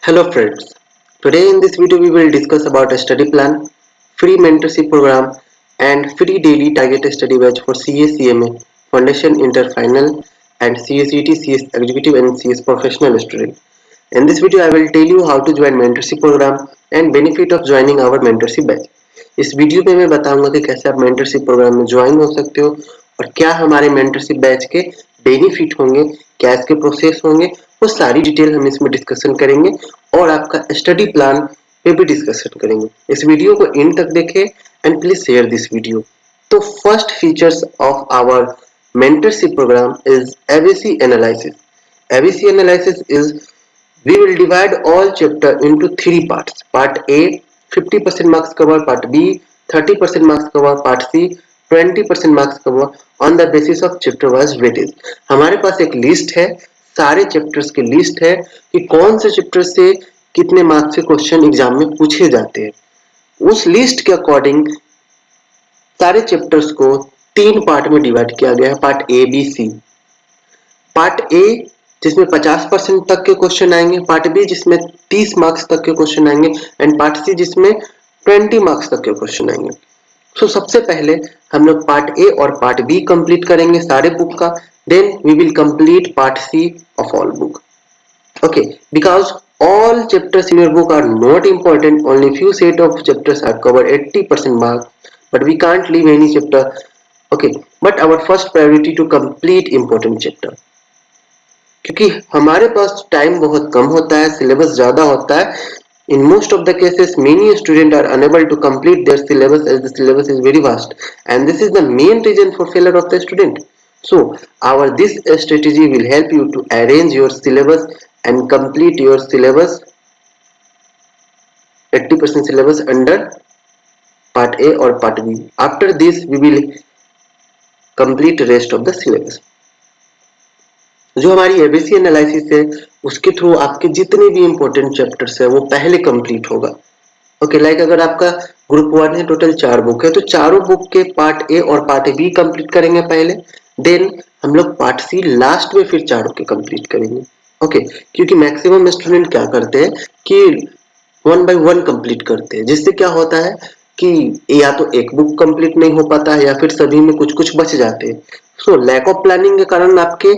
Hello friends, today in this video we will discuss about a study plan, free mentorship program and free daily target study batch for CA, CMA, Foundation Inter Final and CSET, CS Executive and CS Professional student. In this video I will tell you how to join mentorship program and benefit of joining our mentorship batch. इस video में मैं बताऊंगा कि कैसे आप mentorship programme में join हो सकते हो और क्या हमारे मेंटरशिप बैच के बेनिफिट होंगे, क्या इसके प्रोसेस होंगे, वो सारी डिटेल हम इसमें डिस्कशन करेंगे और आपका स्टडी प्लान पे भी डिस्कशन करेंगे। इस वीडियो को एंड तक देखें and please share this video. तो first features of our mentorship program is ABC analysis. ABC analysis is we will divide all chapter into three parts. Part A 50% marks cover, part B 30% marks cover, part C 20% marks cover on the basis of chapter wise weightage. हमारे पास एक list है, सारे chapters की list है कि कौन से chapter से कितने मार्क्स के क्वेश्चन एग्जाम में पूछे जाते हैं। उस लिस्ट के अकॉर्डिंग सारे चैप्टर्स को तीन पार्ट में डिवाइड किया गया है, part A B C. Part A जिसमें 50% तक के क्वेश्चन आएंगे, पार्ट बी जिसमें 30 मार्क्स तक के क्वेश्चन आएंगे एंड पार्ट सी जिसमें 20 मार्क्स तक के क्वेश्चन आएंगे। सो सबसे पहले हम लोग पार्ट ए और पार्ट बी कंप्लीट करेंगे सारे बुक का, then we will complete part C of all book. Okay, because all chapters in your book are not important, only few set of chapters are covered 80% mark, but we can't leave any chapter. Okay, but our first priority to complete important chapter, क्योंकि हमारे पास time बहुत कम होता है, syllabus ज्यादा होता है। In most of the cases, many students are unable to complete their syllabus as the syllabus is very vast, and this is the main reason for failure of the student. So, our this strategy will help you to arrange your syllabus and complete your syllabus 80% syllabus under part A or part B. After this, we will complete rest of the syllabus. जो हमारी ABC analysis है उसके through आपके जितने भी important chapters है वो पहले कंप्लीट होगा। ओके, लाइक अगर आपका ग्रुप 1 है, टोटल 4 बुक है, तो चारों बुक के पार्ट ए और पार्ट बी कंप्लीट करेंगे पहले, देन हम लोग पार्ट सी लास्ट में फिर चारों के कंप्लीट करेंगे। ओके, क्योंकि मैक्सिमम स्टूडेंट क्या करते हैं कि 1 बाय 1 कंप्लीट करते हैं, जिससे क्या होता है कि या तो एक बुक कंप्लीट नहीं हो पाता है या फिर सभी में कुछ कुछ बच जाते हैं। सो लैक ऑफ प्लानिंग के कारण आपके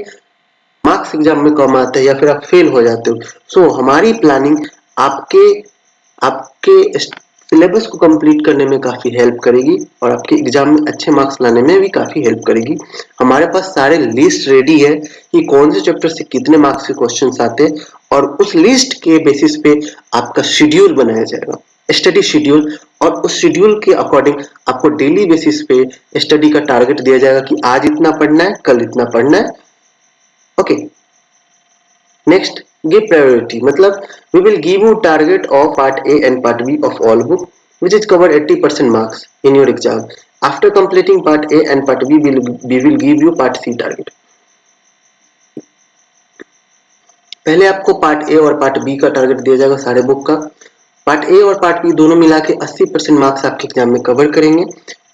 मार्क्स एग्जाम में कम आते हैं या फिर आप फेल हो जाते हो। सो हमारी प्लानिंग आपके आपके सिलेबस को कंप्लीट करने में काफी हेल्प करेगी और आपके एग्जाम में अच्छे मार्क्स लाने में भी काफी हेल्प करेगी। हमारे पास सारे लिस्ट रेडी है कि कौन से चैप्टर से कितने मार्क्स के क्वेश्चंस आते हैं और उस लिस्ट के बेसिस पे आपका शेड्यूल बनाया जाएगा, स्टडी शेड्यूल, और उस शेड्यूल के अकॉर्डिंग आपको डेली बेसिस पे स्टडी का टारगेट दिया जाएगा कि आज इतना पढ़ना है, कल इतना पढ़ना है। ओके, नेक्स्ट give priority, मतलब we will give you target of part A and part B of all book which is cover 80% marks in your exam. After completing part A and part B, we will give you part C target. पहले आपको part A और part B का target दिया जाएगा सारे book का। Part A और part B दोनों मिला के 80% मार्क्स आपके एग्जाम में कवर करेंगे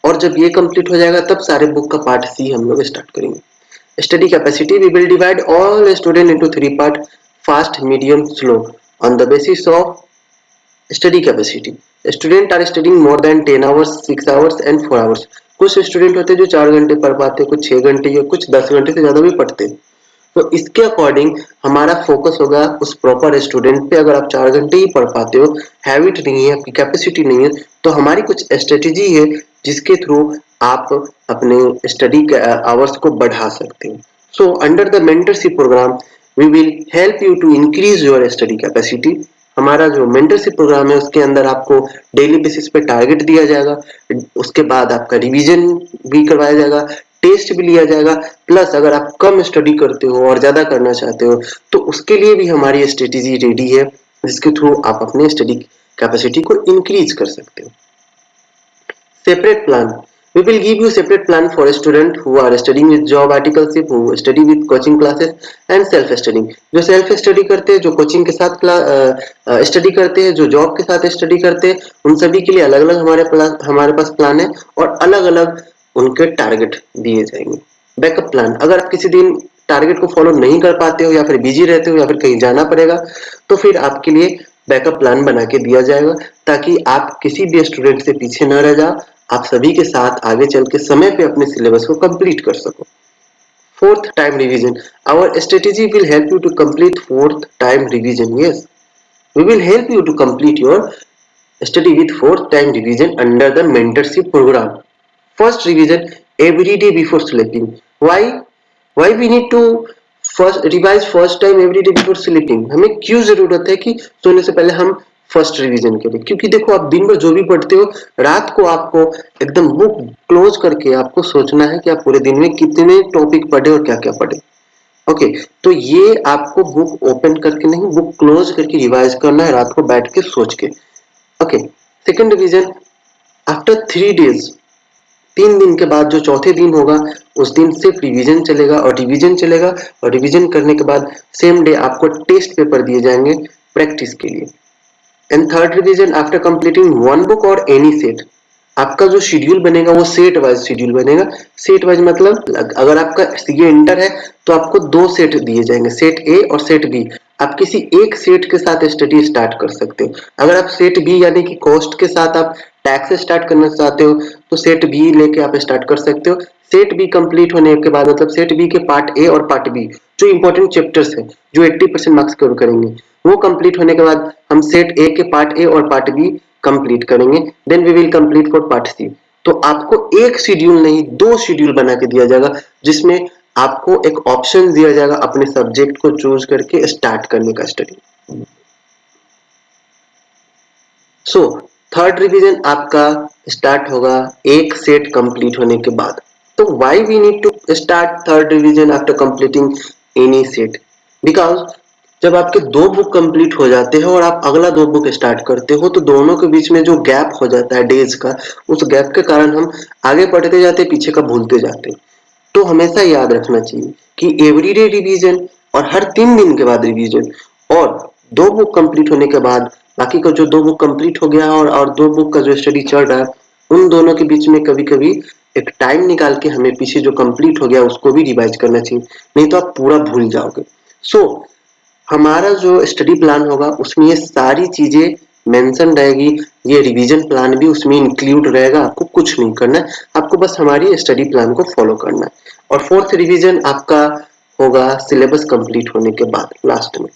और जब ये कंप्लीट हो जाएगा तब सारे बुक का पार्ट सी हम लोग स्टार्ट करेंगे। Study capacity, we will divide all students into three parts: fast, medium, slow, on the basis of study capacity. Students are studying more than 10 hours, 6 hours and 4 hours. कुछ student होते हैं जो 4 घंटे पढ़ पाते हैं, कुछ 6 घंटे या कुछ 10 घंटे से ज्यादा भी पढ़ते हैं। तो इसके अकॉर्डिंग हमारा फोकस होगा उस प्रॉपर स्टूडेंट पे। अगर आप 4 घंटे ही पढ़ पाते हो, हैबिट नहीं है, आपकी कैपेसिटी नहीं है, तो हमारी कुछ स्ट्रेटेजी है जिसके थ्रू आप अपने स्टडी के आवर्स को बढ़ा सकते हो। So under the mentorship program we will help you to increase your study capacity. हमारा जो मेंटरशिप प्रोग्राम है उसके अंदर आपको डेली बेसिस पे टारगेट दिया जाएगा, उसके बाद आपका रिवीजन भी करवाया जाएगा, टेस्ट भी लिया जाएगा, प्लस अगर आप कम स्टडी करते हो और ज्यादा करना चाहते हो तो उसके लिए भी हमारी स्ट्रेटेजी रेडी है जिसके थ्रू आप अपने स्टडी कैपेसिटी को इंक्रीज कर सकते हो। Separate plan, we will give you separate plan for a student who are studying with job articleship, who study with coaching classes and self studying। जो self study करते हैं, जो कोचिंग के साथ स्टडी करते हैं, जो जॉब के साथ स्टडी करते हैं, उन सभी के लिए अलग अलग हमारे पास प्लान है और अलग अलग उनके टारगेट दिए जाएंगे। बैकअप प्लान, अगर आप किसी दिन टारगेट को फॉलो नहीं कर पाते हो या फिर बिजी रहते हो या फिर कहीं जाना पड़ेगा, तो फिर आपके लिए बैकअप प्लान बना के दिया जाएगा ताकि आप किसी भी स्टूडेंट से पीछे न रह जाओ, आप सभी के साथ आगे चल के समय पे अपने सिलेबस को कंप्लीट कर सको। Fourth, time revision. Our strategy will help you to complete fourth time revision. Yes, we will help you to complete your study with fourth time revision under the mentorship program. First revision every day before sleeping. Why? Why we need to first revise first time every day before sleeping? हमें क्यों जरूरत है कि सोने से पहले हम first revision करें? क्योंकि देखो, आप दिन भर जो भी पढ़ते हो, रात को आपको एकदम बुक क्लोज करके आपको सोचना है कि आप पूरे दिन में कितने टॉपिक पढ़े और क्या क्या पढ़े। ओके, तो ये आपको बुक ओपन करके नहीं, बुक क्लोज करके रिवाइज करना है रात को बैठ के सोच के। Okay, second revision after 3 days, 3 दिन के बाद जो चौथे दिन होगा उस दिन सिर्फ रिवीजन चलेगा और रिवीजन चलेगा, और रिवीजन करने के बाद सेम डे आपको टेस्ट पेपर दिए जाएंगे प्रैक्टिस के लिए। And third revision after completing one book और एनी सेट, आपका जो शेड्यूल बनेगा वो सेट वाइज शेड्यूल बनेगा। सेट वाइज मतलब अगर आपका सीए इंटर है तो आपको 2 सेट दिए जाएंगे, सेट ए और सेट बी। आप किसी एक सेट के साथ स्टडी स्टार्ट कर सकते हो। अगर आप सेट बी यानी कि कॉस्ट के साथ आप टैक्स स्टार्ट करना चाहते हो तो सेट बी लेके आप स्टार्ट कर सकते हो। सेट बी कंप्लीट होने के बाद मतलब सेट बी के पार्ट ए और पार्ट बी जो इंपॉर्टेंट चैप्टर्स है जो 80% मार्क्स कवर करेंगे, वो कंप्लीट होने के बाद हम सेट ए के पार्ट ए और पार्ट बी कंप्लीट करेंगे। Then we will complete for part C. तो आपको एक शेड्यूल नहीं 2 शेड्यूल बना के दिया जाएगा जिसमें आपको एक ऑप्शन दिया जाएगा अपने सब्जेक्ट को चूज करके स्टार्ट करने का स्टडी। सो थर्ड रिवीजन आपका स्टार्ट होगा एक सेट कंप्लीट होने के बाद। तो why we need to start third revision after completing any set? Because जब आपके 2 बुक कंप्लीट हो जाते हैं और आप अगला 2 बुक स्टार्ट करते हो तो दोनों के बीच में जो गैप हो जाता है डेज का, उस गैप के कारण हम आगे पढ़ते जाते, पीछे का भूलते जाते। तो हमेशा याद रखना चाहिए कि एवरीडे रिवीजन और हर 3 दिन के बाद रिवीजन, और 2 बुक कंप्लीट होने के बाद बाकी का जो 2 बुक कंप्लीट हो गया और 2 बुक का जो स्टडी चल रहा है, उन दोनों के बीच में कभी कभी एक टाइम निकाल के हमें पीछे जो कंप्लीट हो गया उसको भी रिवाइज करना चाहिए, नहीं तो आप पूरा भूल जाओगे। सो हमारा जो स्टडी प्लान होगा उसमें ये सारी चीजें मेंशन रहेगी, ये रिवीजन प्लान भी उसमें इंक्लूड रहेगा। आपको कुछ नहीं करना है, आपको बस हमारी स्टडी प्लान को फॉलो करना है। और फोर्थ रिवीजन आपका होगा सिलेबस कंप्लीट होने के बाद लास्ट में।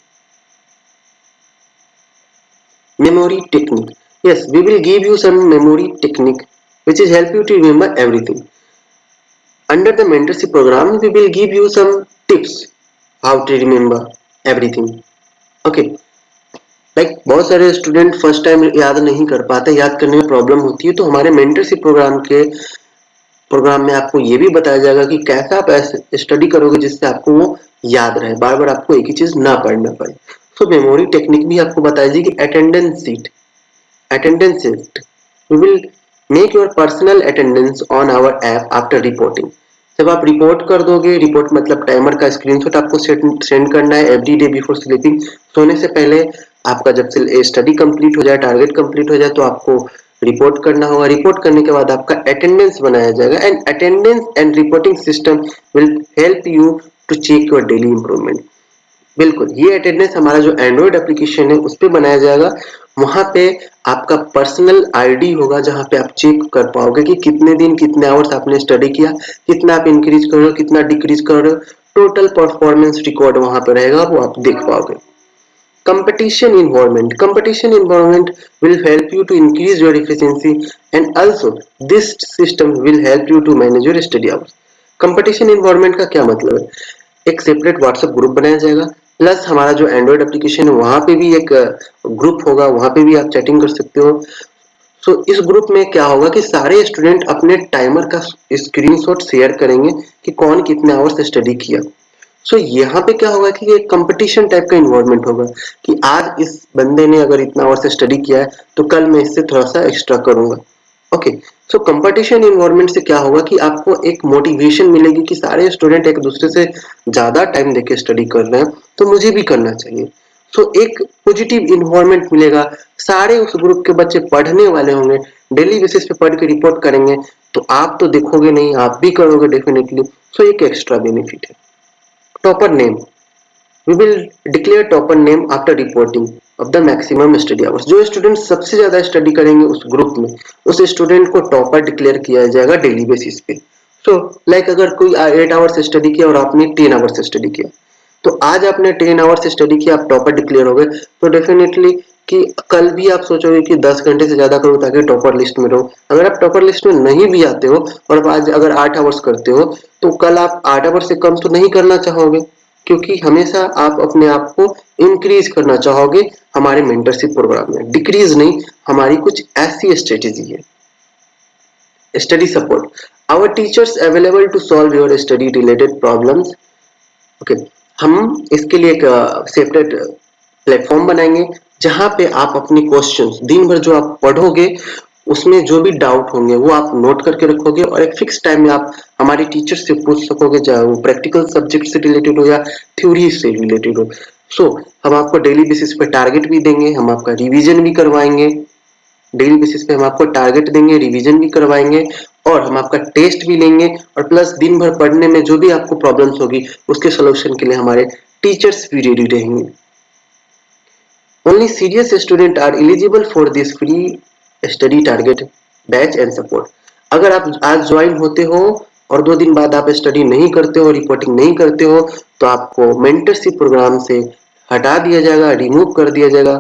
Memory technique, yes, we will give you some memory technique which is help you to remember everything. Under the mentorship program we will give you some tips how to remember everything. Okay, बहुत सारे student first time याद नहीं कर पाते, याद करने में problem होती है, तो हमारे मेंटरशिप प्रोग्राम में आपको ये भी बताया जाएगा कि कैसे आप ऐसे स्टडी करोगे जिससे आपको वो याद रहे, बार बार आपको एक ही चीज ना पढ़ना पड़े। सो मेमोरी टेक्निक भी आपको बताया जाएगी। Attendance sheet we will make your personal attendance on our app after reporting. जब आप रिपोर्ट कर दोगे, रिपोर्ट मतलब टाइमर का स्क्रीनशॉट आपको सेंड करना है एवरी डे बिफोर स्लीपिंग, सोने से पहले। आपका जब से स्टडी कंप्लीट हो जाए, टारगेट कंप्लीट हो जाए तो आपको रिपोर्ट करना होगा। रिपोर्ट करने के बाद आपका अटेंडेंस बनाया जाएगा and attendance and reporting system will help you to check your daily improvement. बिल्कुल, ये अटेंडेंस हमारा जो एंड्रॉइड एप्लीकेशन है उस पर बनाया जाएगा। वहां पे आपका पर्सनल आईडी होगा जहां पे आप चेक कर पाओगे कि कितने दिन कितने आवर्स आपने स्टडी किया, कितना आप इंक्रीज कर रहे हो, कितना डिक्रीज कर रहे हो। टोटल परफॉर्मेंस रिकॉर्ड वहां पे रहेगा, वो आप देख पाओगे। Competition environment will help you to increase your efficiency, and also this system will help you to manage your study hours. Competition environment का क्या मतलब है? एक सेपरेट व्हाट्सएप ग्रुप बनाया जाएगा, प्लस हमारा जो एंड्रॉइड एप्लीकेशन है वहां पे भी एक ग्रुप होगा, वहां पे भी आप चैटिंग कर सकते हो। सो इस ग्रुप में क्या होगा कि सारे स्टूडेंट अपने टाइमर का स्क्रीनशॉट शेयर करेंगे कि कौन कितने आवर्स स्टडी किया। सो यहाँ पे क्या होगा कि एक कंपटीशन टाइप का इन्वायरमेंट होगा कि आज इस बंदे ने अगर इतना आवर से स्टडी किया है तो कल मैं इससे थोड़ा सा एक्स्ट्रा करूंगा। ओके, सो कंपटीशन इन्वायरमेंट से क्या होगा कि आपको एक मोटिवेशन मिलेगी कि सारे स्टूडेंट एक दूसरे से ज्यादा टाइम देके स्टडी कर रहे हैं तो मुझे भी करना चाहिए। सो एक पॉजिटिव इन्वायरमेंट मिलेगा, सारे उस ग्रुप के बच्चे पढ़ने वाले होंगे, डेली बेसिस पे पढ़ के रिपोर्ट करेंगे, तो आप तो देखोगे नहीं, आप भी करोगे डेफिनेटली। सो एक एक्स्ट्रा बेनिफिट है। Topper name, we will declare topper name after reporting of the maximum study hours. जो स्टूडेंट सबसे ज्यादा स्टडी करेंगे उस ग्रुप में, उस स्टूडेंट को टॉपर डिक्लेयर किया जाएगा डेली बेसिस पे। सो लाइक अगर कोई 8 आवर्स स्टडी किया और आपने 10 आवर्स स्टडी किया, तो आज आपने 10 आवर्स स्टडी किया, आप टॉपर डिक्लेयर हो गए, तो डेफिनेटली कि कल भी आप सोचोगे कि 10 घंटे से ज्यादा करो ताकि टॉपर लिस्ट में रहो। अगर आप टॉपर लिस्ट में नहीं भी आते हो और आप आज अगर 8 आवर्स करते हो, तो कल आप 8 आवर्स से कम तो नहीं करना चाहोगे, क्योंकि हमेशा आप अपने आप को इंक्रीज करना चाहोगे हमारे मेंटरशिप प्रोग्राम में, डिक्रीज नहीं। हमारी कुछ ऐसी स्ट्रेटेजी है। Study support, our teachers available to solve your study related problems. Okay, हम इसके लिए एक सेपरेट प्लेटफॉर्म बनाएंगे जहां पे आप अपनी क्वेश्चंस दिन भर जो आप पढ़ोगे उसमें जो भी डाउट होंगे वो आप नोट करके रखोगे और एक फिक्स टाइम में आप हमारे टीचर से पूछ सकोगे, चाहे वो प्रैक्टिकल सब्जेक्ट से रिलेटेड हो या थ्योरी से रिलेटेड हो। सो हम आपको डेली बेसिस पे टारगेट भी देंगे, हम आपका रिवीजन भी करवाएंगे। डेली बेसिस पे हम आपको टारगेट देंगे, रिवीजन भी करवाएंगे और हम आपका टेस्ट भी लेंगे, और प्लस दिन भर पढ़ने में जो भी आपको प्रॉब्लम्स होगी उसके सोल्यूशन के लिए हमारे टीचर्स भी रेडी रहेंगे। Only serious student are eligible for this free study target batch and support. अगर आप आज ज्वाइन होते हो और 2 दिन बाद आप स्टडी नहीं करते हो, रिपोर्टिंग नहीं करते हो, तो आपको मेंटरशिप प्रोग्राम से हटा दिया जाएगा, रिमूव कर दिया जाएगा।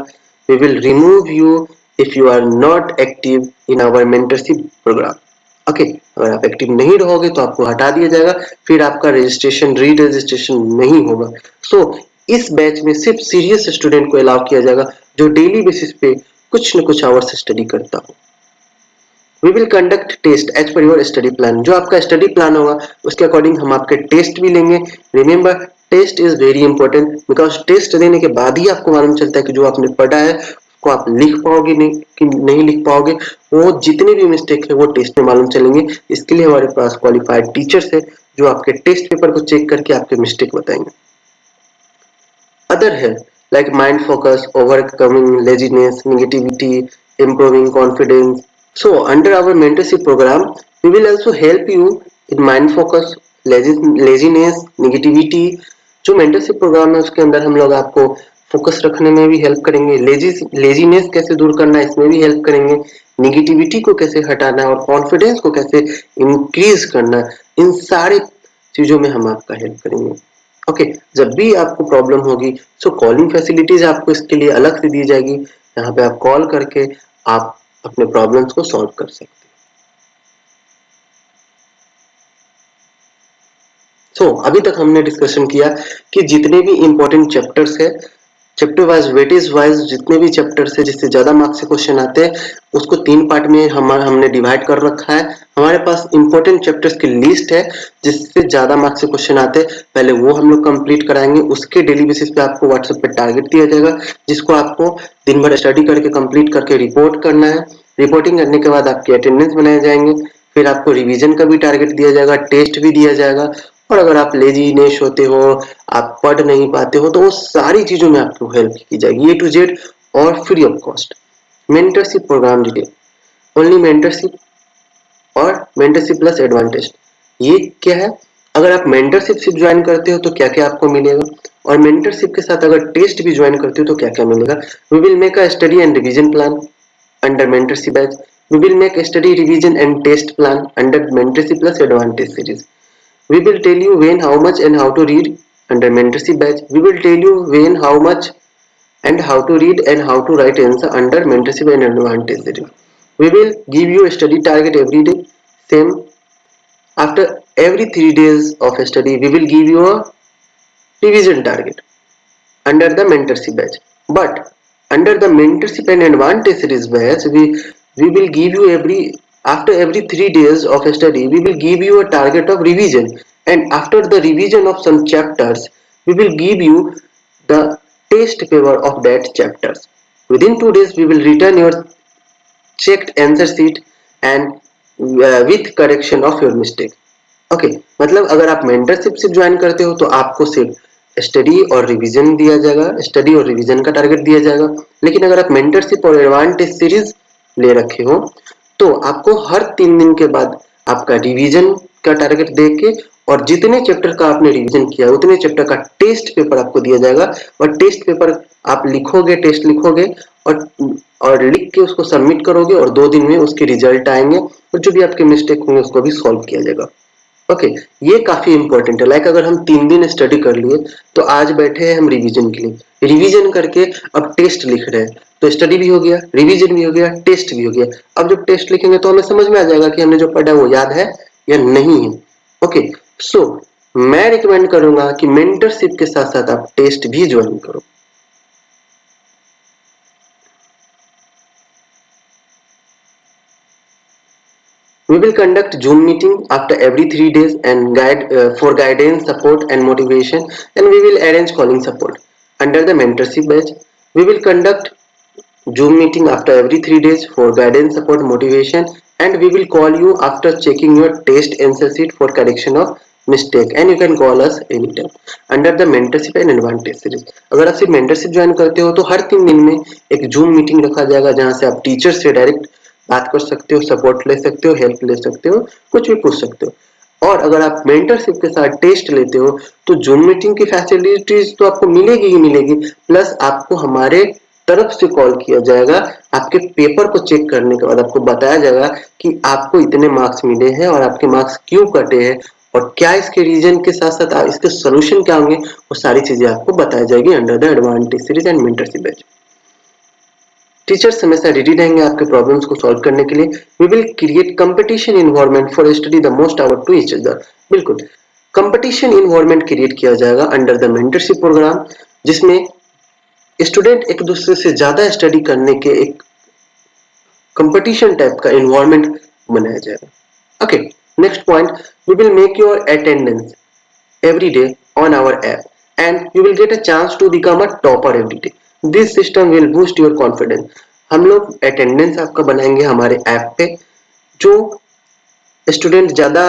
We will remove you if you are not active in our mentorship program. Okay, अगर आप एक्टिव नहीं रहोगे तो आपको हटा दिया जाएगा, फिर आपका रजिस्ट्रेशन री रजिस्ट्रेशन नहीं होगा। सो इस बैच में सिर्फ सीरियस स्टूडेंट को अलाउ किया जाएगा जो डेली बेसिस पे कुछ न कुछ आवर्स स्टडी करता हो। We will conduct test as per your study plan. जो आपका स्टडी प्लान होगा उसके अकॉर्डिंग हम आपके टेस्ट भी लेंगे। Remember, test is very important, because test देने के बाद ही आपको मालूम चलता है कि जो आपने पढ़ा है उसको आप लिख पाओगे नहीं कि नहीं लिख पाओगे। वो जितने भी मिस्टेक है वो टेस्ट में मालूम चलेंगे। इसके लिए हमारे पास क्वालिफाइड टीचर्स है जो आपके टेस्ट पेपर को चेक करके आपके मिस्टेक बताएंगे। Other help like mind focus, overcoming laziness, negativity, improving confidence. So under our mentorship program, we will also help you in mind focus, laziness, negativity. जो mentorship program है उसके अंदर हम लोग आपको फोकस रखने में भी हेल्प करेंगे, लेजीनेस कैसे दूर करना है इसमें भी हेल्प करेंगे, निगेटिविटी को कैसे हटाना है और कॉन्फिडेंस को कैसे इंक्रीज करना है, इन सारे चीजों में हम आपका हेल्प करेंगे। ओके, जब भी आपको प्रॉब्लम होगी सो कॉलिंग फैसिलिटीज आपको इसके लिए अलग से दी जाएगी, यहाँ पे आप कॉल करके आप अपने प्रॉब्लम्स को सॉल्व कर सकते हैं। अभी तक हमने डिस्कशन किया कि जितने भी इंपॉर्टेंट चैप्टर्स है, चैप्टर वाइज वेटेज वाइज जितने भी चैप्टर्स है जिससे ज्यादा मार्क्स से क्वेश्चन आते हैं उसको 3 पार्ट में हमने डिवाइड कर रखा है। हमारे पास इंपॉर्टेंट चैप्टर्स की लिस्ट है जिससे ज्यादा मार्क्स से क्वेश्चन आते हैं, पहले वो हम लोग कंप्लीट कराएंगे। उसके डेली बेसिस पे आपको व्हाट्सएप पे टारगेट दिया जाएगा जिसको आपको दिन भर स्टडी करके कंप्लीट करके रिपोर्ट करना है। रिपोर्टिंग करने के बाद आपकी अटेंडेंस बनाए जाएंगे, फिर आपको रिवीजन का भी टारगेट दिया जाएगा, टेस्ट भी दिया जाएगा। और अगर आप लेजीनेस होते हो, आप पढ़ नहीं पाते हो, तो वो सारी चीजों में आपको हेल्प की जाएगी A to Z और free of cost. Mentorship program detail, only mentorship और मेंटरशिप प्लस एडवांटेज। ये क्या है? अगर आप मेंटरशिप सिर्फ ज्वाइन करते हो तो क्या क्या आपको मिलेगा, और मेंटरशिप के साथ अगर टेस्ट भी ज्वाइन करते हो तो क्या क्या मिलेगा। We will make a study and revision plan under mentorship batch. We will make study revision and test plan under mentorship plus advantage series. We will tell you when, how much and how to read under mentorship batch. We will tell you when, how much and how to read and how to write answer under mentorship and advantage series. We will give you a study target every day. Same, after every 3 days of study, we will give you a revision target under the mentorship batch. But under the mentorship and advantage series batch, we will give you after every 3 days of study, we will give you a target of revision, and after the revision of some chapters, we will give you the test paper of that chapters. Within 2 days, we will return your checked answer sheet and with correction of your mistake. Okay, मतलब अगर आप mentorship से join करते हो तो आपको सिर्फ study और रिवीजन दिया जाएगा, स्टडी और रिवीजन का टारगेट दिया जाएगा। लेकिन अगर आप मेंटरशिप और एडवांटेज सीरीज ले रखे हो तो आपको हर 3 दिन के बाद आपका रिवीजन का टारगेट दे के और जितने चैप्टर का आपने रिवीजन किया उतने चैप्टर का टेस्ट पेपर आपको दिया जाएगा और टेस्ट पेपर आप लिखोगे, टेस्ट लिखोगे और लिख के उसको सबमिट करोगे और 2 दिन में उसके रिजल्ट आएंगे और जो भी आपके मिस्टेक होंगे उसको भी सॉल्व किया जाएगा। ओके, ये काफी इंपॉर्टेंट है। लाइक अगर हम 3 दिन स्टडी कर लिए तो आज बैठे हैं हम रिवीजन के लिए, रिवीजन करके अब टेस्ट लिख रहे हैं, तो स्टडी भी हो गया, रिवीजन भी हो गया, टेस्ट भी हो गया। अब जब टेस्ट लिखेंगे तो हमें समझ में आ जाएगा कि हमने जो पढ़ा है वो याद है या नहीं है। ओके, सो मैं रिकमेंड करूंगा कि मेंटरशिप के साथ साथ आप टेस्ट भी ज्वाइन करो। We will conduct Zoom meeting after every 3 days and guide for guidance, support, and motivation. And we will arrange calling support under the mentorship batch. We will conduct Zoom meeting after every 3 days for guidance, support, motivation, and we will call you after checking your test answer sheet for correction of mistake. And you can call us anytime under the mentorship and advantage series. अगर आप सिर्फ mentorship join करते हो तो हर 3 दिन में एक Zoom meeting रखा जाएगा जहां से आप टीचर से डायरेक्ट बात कर सकते हो, सपोर्ट ले सकते हो, हेल्प ले सकते हो, कुछ भी पूछ सकते हो। और अगर आप मेंटरशिप के साथ टेस्ट लेते हो तो जूम मीटिंग की फैसिलिटीज तो आपको मिलेगी ही मिलेगी, प्लस आपको हमारे तरफ से कॉल किया जाएगा। आपके पेपर को चेक करने के बाद आपको बताया जाएगा कि आपको इतने मार्क्स मिले हैं और आपके मार्क्स क्यों कटे हैं और क्या इसके रीजन के साथ साथ इसके सोल्यूशन क्या होंगे, वो सारी चीजें आपको बताई जाएगी under the advantage series and mentorship batch. Teachers हमेशा रेडी रहेंगे आपके प्रॉब्लम्स को सॉल्व करने के लिए। We will create competition environment for study the most hour to each other. बिल्कुल कंपटीशन इन्वायरमेंट क्रिएट किया जाएगा अंडर द मेंटरशिप प्रोग्राम, जिसमें स्टूडेंट एक दूसरे से ज्यादा स्टडी करने के एक कंपटीशन टाइप का इन्वायरमेंट बनाया जाएगा। Okay, next point, we will make your attendance every day on our app and you will get a chance to become a topper every day. This system will boost your confidence. हम लोग attendance आपका बनाएंगे हमारे app पे, जो student ज्यादा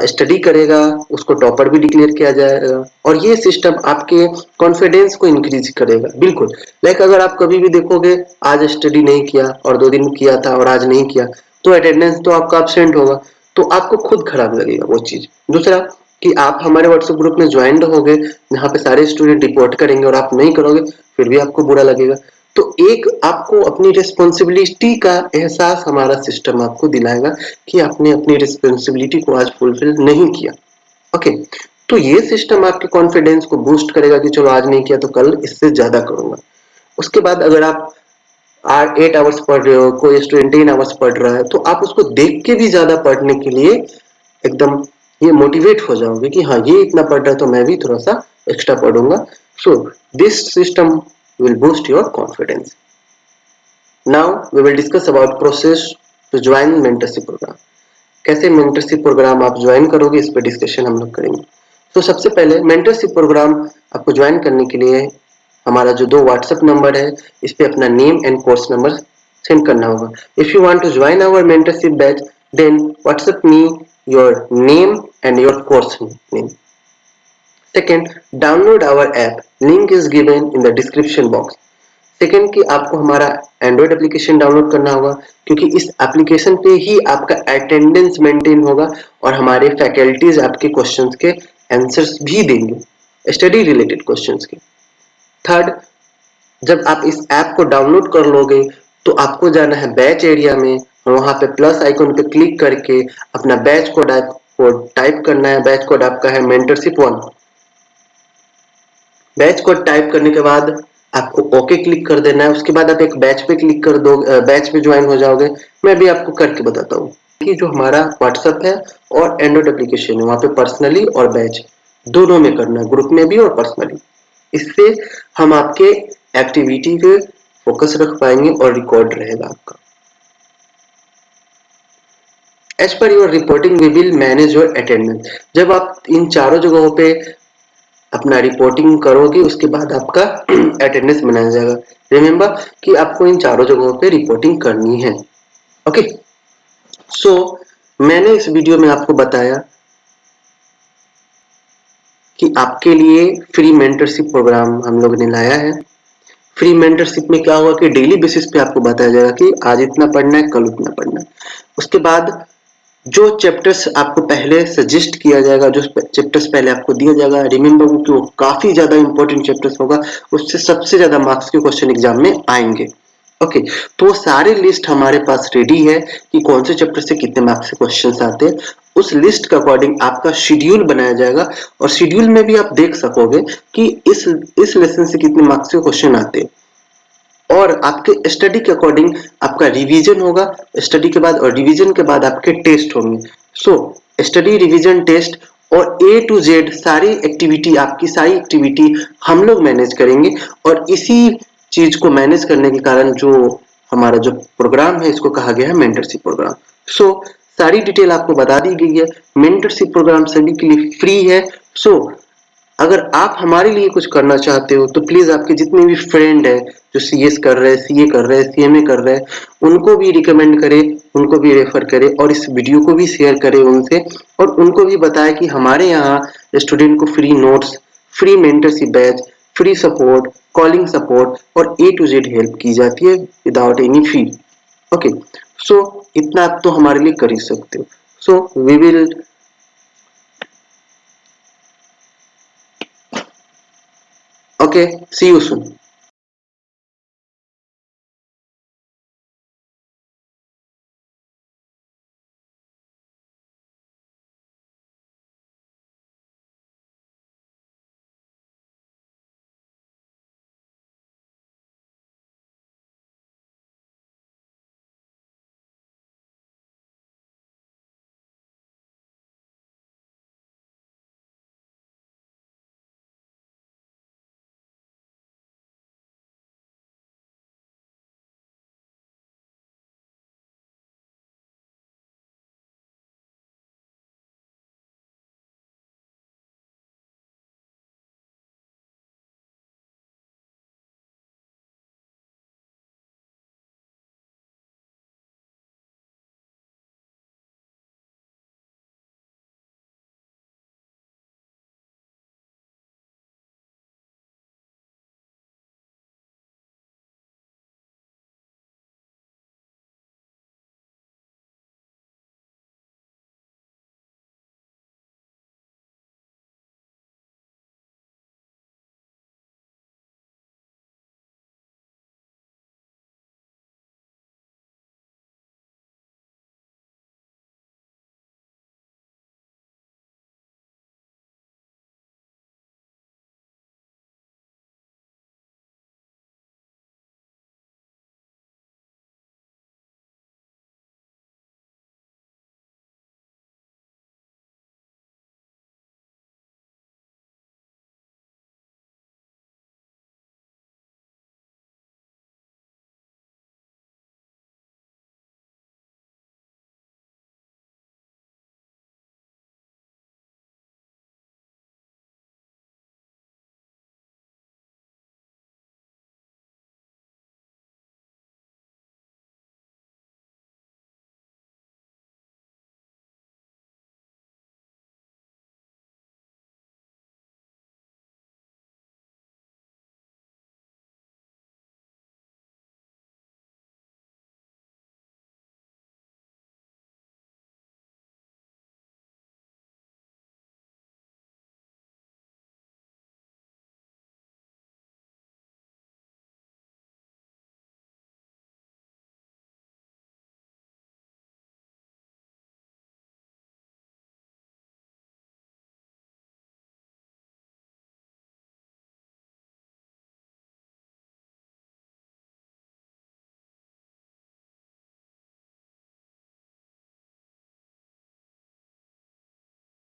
study करेगा उसको टॉपर भी डिक्लेयर किया जाएगा और ये सिस्टम आपके कॉन्फिडेंस को इंक्रीज करेगा। बिल्कुल, लाइक अगर आप कभी भी देखोगे आज स्टडी नहीं किया और 2 दिन किया था और आज नहीं किया तो अटेंडेंस तो आपका एब्सेंट होगा, तो आपको खुद खराब लगेगा वो चीज। दूसरा कि आप हमारे व्हाट्सएप ग्रुप में ज्वाइंड होगे जहाँ पे सारे स्टूडेंट रिपोर्ट करेंगे और आप नहीं करोगे फिर भी आपको बुरा लगेगा। तो एक आपको अपनी रिस्पॉन्सिबिलिटी का एहसास हमारा सिस्टम आपको दिलाएगा कि आपने अपनी रिस्पॉन्सिबिलिटी को आज फुलफिल नहीं किया। ओके, तो ये सिस्टम आपके कॉन्फिडेंस को बूस्ट करेगा कि चलो आज नहीं किया तो कल इससे ज्यादा करूंगा। उसके बाद अगर आप 8 आवर्स पढ़ रहे हो, कोई स्टूडेंट 10 आवर्स पढ़ रहा है, तो आप उसको देख के भी ज्यादा पढ़ने के लिए एकदम ये मोटिवेट हो जाओगे कि हाँ ये इतना पढ़ रहा है तो मैं भी थोड़ा सा एक्स्ट्रा पढ़ूंगा। So this system will boost your confidence. Now we will discuss about process to join mentorship program. कैसे मेंटरशिप प्रोग्राम आप ज्वाइन करोगे इस पे डिस्कशन हम लोग करेंगे। तो सबसे पहले मेंटरशिप प्रोग्राम आपको ज्वाइन करने के लिए हमारा जो 2 व्हाट्सएप नंबर है इस पे अपना name and course number send करना होगा। If you want to join our mentorship batch then WhatsApp me your name and your course name. Second, download our app. Link is given in the description box. Second कि आपको हमारा Android application download करना होगा क्योंकि इस application पे ही आपका attendance maintain होगा और हमारे फैकल्टीज आपके क्वेश्चंस के आंसर्स भी देंगे स्टडी रिलेटेड क्वेश्चंस के। थर्ड, जब आप इस ऐप को डाउनलोड कर लोगे तो आपको जाना है बैच एरिया में, वहां पे प्लस आइकन पे क्लिक करके अपना बैच कोड टाइप करना है। बैच कोड आपका है मेंटरशिप 1। बैच कोड टाइप करने के बाद आपको ओके क्लिक कर देना है। उसके बाद आप एक बैच पे क्लिक कर दो, बैच पे ज्वाइन हो जाओगे। मैं भी आपको करके बताता हूँ कि जो हमारा व्हाट्सएप है और एंड्रॉइड एप्लीकेशन है वहां पे पर्सनली और बैच दोनों में करना है, ग्रुप में भी और पर्सनली। इससे हम आपके एक्टिविटी पे फोकस रख पाएंगे और रिकॉर्ड रहेगा आपका। As per your reporting we will manage your attendance. जब आप इन चारों जगहों पे अपना रिपोर्टिंग करोगे उसके बाद आपका अटेंडेंस बनाया जाएगा। रिमेंबर कि आपको इन चारों जगहों पे रिपोर्टिंग करनी है। ओके, सो मैंने इस वीडियो में आपको बताया कि आपके लिए फ्री मेंटरशिप प्रोग्राम हम लोग ने लाया है। फ्री मेंटरशिप में क्या होगा कि डेली बेसिस पे आपको बताया जाएगा कि आज इतना पढ़ना है, कल उतना पढ़ना है। उसके बाद जो चैप्टर्स आपको पहले सजेस्ट किया जाएगा, जो चैप्टर्स पहले आपको दिया जाएगा, रिमेंबर कि वो काफी ज्यादा इंपॉर्टेंट चैप्टर्स होगा, उससे सबसे ज्यादा मार्क्स के क्वेश्चन एग्जाम में आएंगे। ओके, तो वो सारी लिस्ट हमारे पास रेडी है कि कौन से चैप्टर से कितने मार्क्स के क्वेश्चन आते हैं। उस लिस्ट के अकॉर्डिंग आपका शेड्यूल बनाया जाएगा और शेड्यूल में भी आप देख सकोगे कि इस लेसन से कितने मार्क्स के क्वेश्चन आते हैं और आपके स्टडी के अकॉर्डिंग आपका रिवीजन होगा। स्टडी के बाद और रिवीजन के बाद आपके टेस्ट होंगे। सो स्टडी, रिवीजन, टेस्ट और ए टू जेड सारी एक्टिविटी, आपकी सारी एक्टिविटी हम लोग मैनेज करेंगे और इसी चीज को मैनेज करने के कारण जो हमारा जो प्रोग्राम है इसको कहा गया है मेंटरशिप प्रोग्राम। सो सारी डिटेल आपको बता दी गई है। मेंटरशिप प्रोग्राम सभी के लिए फ्री है। सो अगर आप हमारे लिए कुछ करना चाहते हो तो प्लीज आपके जितने भी फ्रेंड है जो सीएस कर रहे हैं, सीए कर रहे हैं, सीएमए कर रहे हैं, उनको भी रिकमेंड करें, उनको भी रेफर करें और इस वीडियो को भी शेयर करें उनसे और उनको भी बताएं कि हमारे यहाँ स्टूडेंट को free notes, free mentorship batch, free support, calling support और ए टू जेड हेल्प की जाती है without any fee. Okay, so इतना आप तो हमारे लिए कर ही सकते हो। So we will okay, see you soon.